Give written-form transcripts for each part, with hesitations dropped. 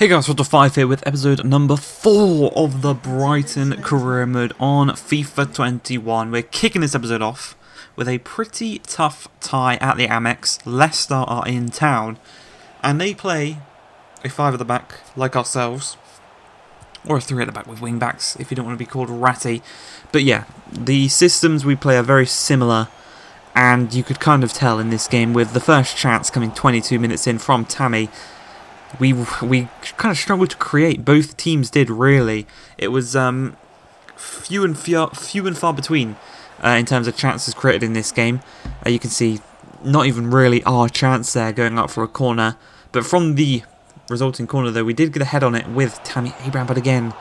Hey guys, Roger 5 here with episode number 4 of the Brighton career mode on FIFA 21. We're kicking this episode off with a pretty tough tie at the Amex. Leicester are in town and they play a 5 at the back like ourselves, or a 3 at the back with wing backs if you don't want to be called ratty. But yeah, the systems we play are very similar, and you could kind of tell in this game with the first chance coming 22 minutes in from Tammy. We kind of struggled to create. Both teams did, really. It was few and far between in terms of chances created in this game. You can see not even really our chance there going up for a corner. But from the resulting corner, though, we did get a head on it with Tammy Abraham, but again,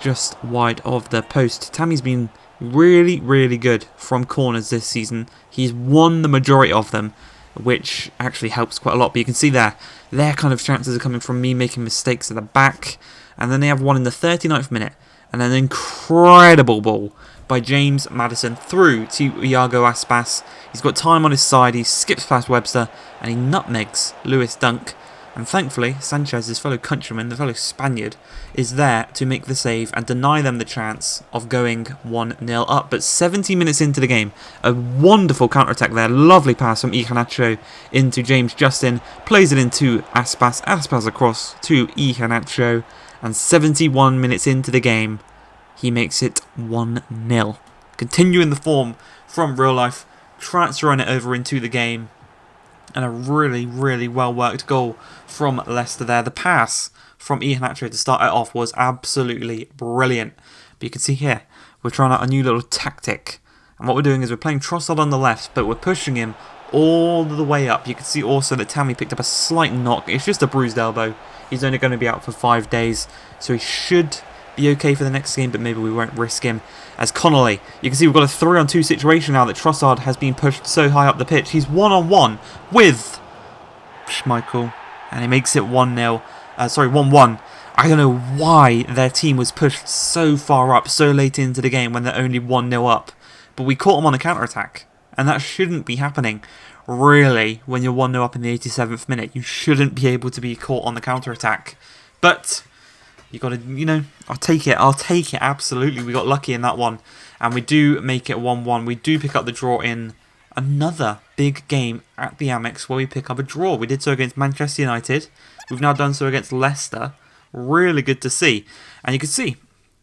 just wide of the post. Tammy's been really, really good from corners this season. He's won the majority of them, which actually helps quite a lot. But you can see there, their kind of chances are coming from me making mistakes at the back. And then they have one in the 39th minute. And then an incredible ball by James Maddison through to Iago Aspas. He's got time on his side. He skips past Webster and he nutmegs Lewis Dunk. And thankfully, Sanchez, his fellow countryman, the fellow Spaniard, is there to make the save and deny them the chance of going 1-0 up. But 70 minutes into the game, a wonderful counter-attack there. Lovely pass from Iheanacho into James Justin. Plays it into Aspas. Aspas across to Iheanacho. And 71 minutes into the game, he makes it 1-0. Continuing the form from real life, transferring it over into the game. And a really, really well-worked goal from Leicester there. The pass from Iheanacho to start it off was absolutely brilliant. But you can see here, we're trying out a new little tactic. And what we're doing is we're playing Trossard on the left, but we're pushing him all the way up. You can see also that Tammy picked up a slight knock. It's just a bruised elbow. He's only going to be out for 5 days, so he should be okay for the next game, but maybe we won't risk him. As Connolly, you can see we've got a 3-on-2 situation now that Trossard has been pushed so high up the pitch. He's 1-on-1 with Schmeichel, and he makes it 1-0. 1-1. I don't know why their team was pushed so far up so late into the game when they're only 1-0 up. But we caught them on a counter-attack, and that shouldn't be happening. Really, when you're 1-0 up in the 87th minute, you shouldn't be able to be caught on the counter-attack. But you got to, I'll take it, absolutely. We got lucky in that one, and we do make it 1-1. We do pick up the draw in another big game at the Amex where we pick up a draw. We did so against Manchester United. We've now done so against Leicester. Really good to see. And you can see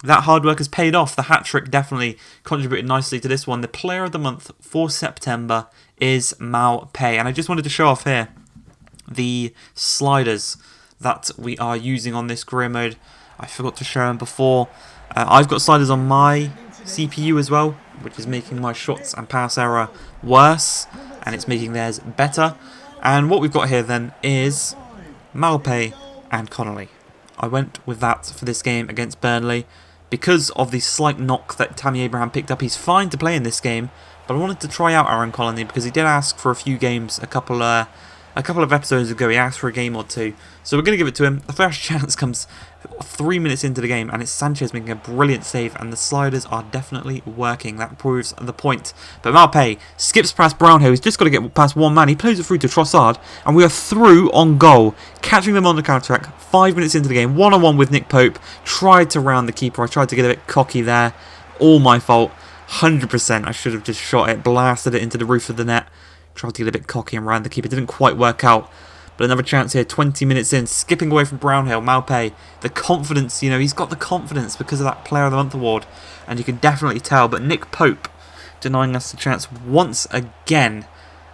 that hard work has paid off. The hat-trick definitely contributed nicely to this one. The player of the month for September is Maupay. And I just wanted to show off here the sliders that we are using on this career mode. I forgot to show them before. I've got sliders on my CPU as well, which is making my shots and pass error worse, and it's making theirs better. And what we've got here then is Maupay and Connolly. I went with that for this game against Burnley because of the slight knock that Tammy Abraham picked up. He's fine to play in this game, but I wanted to try out Aaron Connolly because he did ask for a few games a couple of episodes ago. He asked for a game or two, so we're going to give it to him. The first chance comes 3 minutes into the game, and it's Sanchez making a brilliant save, and the sliders are definitely working. That proves the point. But Maupay skips past Brownhill. He's just got to get past one man. He plays it through to Trossard, and we are through on goal, catching them on the counter-attack. 5 minutes into the game, 1-on-1 with Nick Pope. Tried to round the keeper. I tried to get a bit cocky there. All my fault. 100%. I should have just shot it, blasted it into the roof of the net. Tried to get a bit cocky and round the keeper. Didn't quite work out. But another chance here, 20 minutes in, skipping away from Brownhill. Maupay, the confidence, he's got the confidence because of that Player of the Month award. And you can definitely tell. But Nick Pope denying us the chance once again.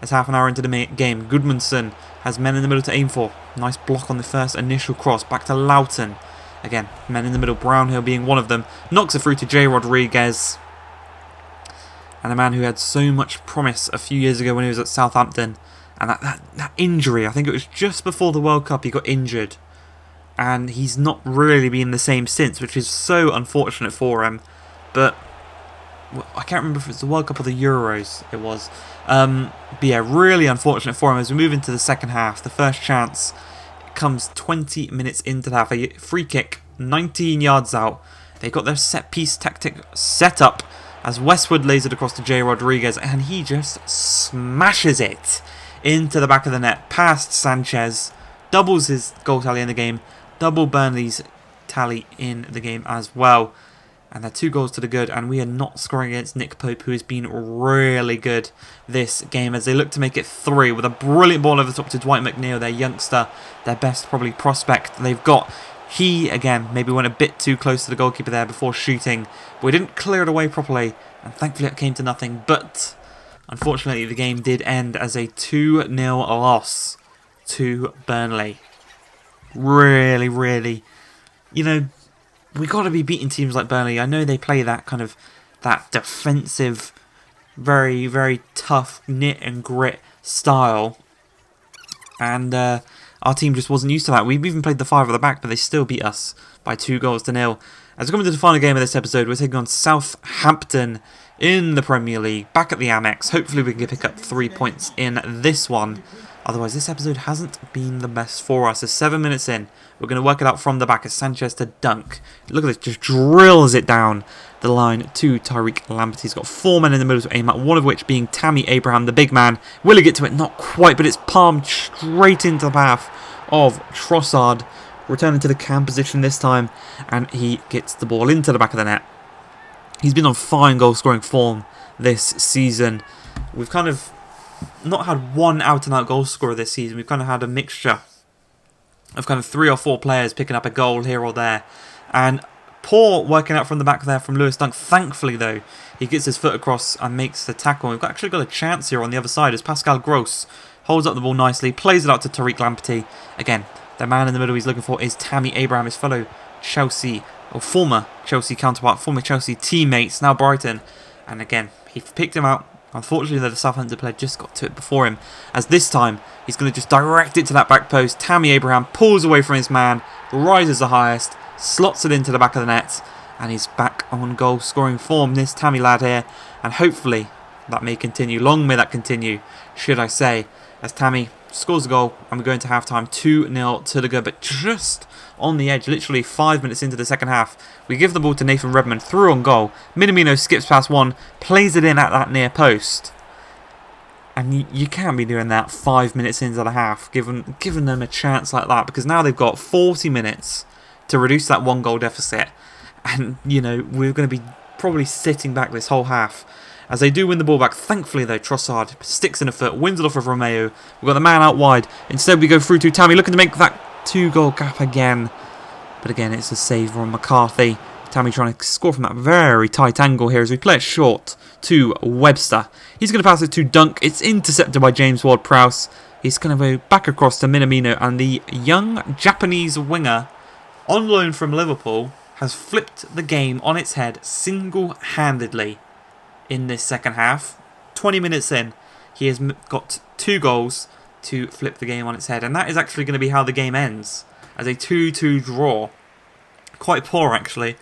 As half an hour into the game, Goodmanson has men in the middle to aim for. Nice block on the first initial cross. Back to Loughton. Again, men in the middle, Brownhill being one of them. Knocks it through to J. Rodriguez. And a man who had so much promise a few years ago when he was at Southampton. And that injury, I think it was just before the World Cup he got injured. And he's not really been the same since, which is so unfortunate for him. But I can't remember if it's the World Cup or the Euros it was. But yeah, really unfortunate for him as we move into the second half. The first chance comes 20 minutes into the half. A free kick, 19 yards out. They got their set-piece tactic set up as Westwood lays it across to J. Rodriguez, and he just smashes it into the back of the net, past Sanchez, doubles his goal tally in the game, double Burnley's tally in the game as well. And they're 2 goals to the good, and we are not scoring against Nick Pope, who has been really good this game as they look to make it 3 with a brilliant ball over the top to Dwight McNeil, their youngster, their best probably prospect they've got. He, again, maybe went a bit too close to the goalkeeper there before shooting, but we didn't clear it away properly, and thankfully it came to nothing. But unfortunately, the game did end as a 2-0 loss to Burnley. Really, really, you know, we got to be beating teams like Burnley. I know they play that kind of that defensive, very, very tough knit and grit style, and our team just wasn't used to that. We've even played the 5 at the back, but they still beat us by 2-0. As we come into the final game of this episode, we're taking on Southampton in the Premier League, back at the Amex. Hopefully we can pick up 3 points in this one. Otherwise, this episode hasn't been the best for us. So 7 minutes in, we're going to work it out from the back as Sanchez to Dunk. Look at this, just drills it down the line to Tariq Lamptey. He's got 4 men in the middle to aim at, one of which being Tammy Abraham, the big man. Will he get to it? Not quite, but it's palmed straight into the path of Trossard, returning to the cam position this time, and he gets the ball into the back of the net. He's been on fine goal-scoring form this season. We've kind of not had one out-and-out goal scorer this season. We've kind of had a mixture of kind of 3 or 4 players picking up a goal here or there. And poor working out from the back there from Lewis Dunk. Thankfully, though, he gets his foot across and makes the tackle. We've actually got a chance here on the other side as Pascal Gross holds up the ball nicely, plays it out to Tariq Lamptey. Again, the man in the middle he's looking for is Tammy Abraham, his fellow Chelsea, or former Chelsea counterpart, former Chelsea teammates, now Brighton. And again, he picked him out. Unfortunately, the Southampton player just got to it before him, as this time he's going to just direct it to that back post. Tammy Abraham pulls away from his man, rises the highest, slots it into the back of the net, and he's back on goal scoring form, this Tammy lad here. And hopefully that may continue. Long may that continue, should I say, as Tammy scores a goal and we're going to half-time 2-0 to the good. But just on the edge, literally 5 minutes into the second half, we give the ball to Nathan Redmond, through on goal. Minamino skips past one, plays it in at that near post. And you can't be doing that 5 minutes into the half, giving them a chance like that, because now they've got 40 minutes to reduce that 1-goal deficit. And, you know, we're going to be probably sitting back this whole half. As they do win the ball back, thankfully though, Trossard sticks in a foot, wins it off of Romeo. We've got the man out wide. Instead we go through to Tammy, looking to make that 2-goal gap again. But again, it's a save from McCarthy. Tammy trying to score from that very tight angle here as we play it short to Webster. He's going to pass it to Dunk. It's intercepted by James Ward-Prowse. He's going to go back across to Minamino, and the young Japanese winger on loan from Liverpool has flipped the game on its head single-handedly in this second half. 20 minutes in, he has got 2 goals to flip the game on its head, and that is actually going to be how the game ends, as a 2-2 draw. Quite poor actually,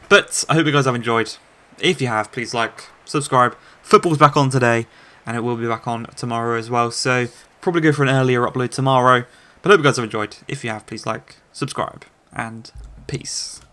but I hope you guys have enjoyed. If you have, please like, subscribe. Football's back on today, and it will be back on tomorrow as well, so probably go for an earlier upload tomorrow. But I hope you guys have enjoyed. If you have, please like, subscribe, and peace.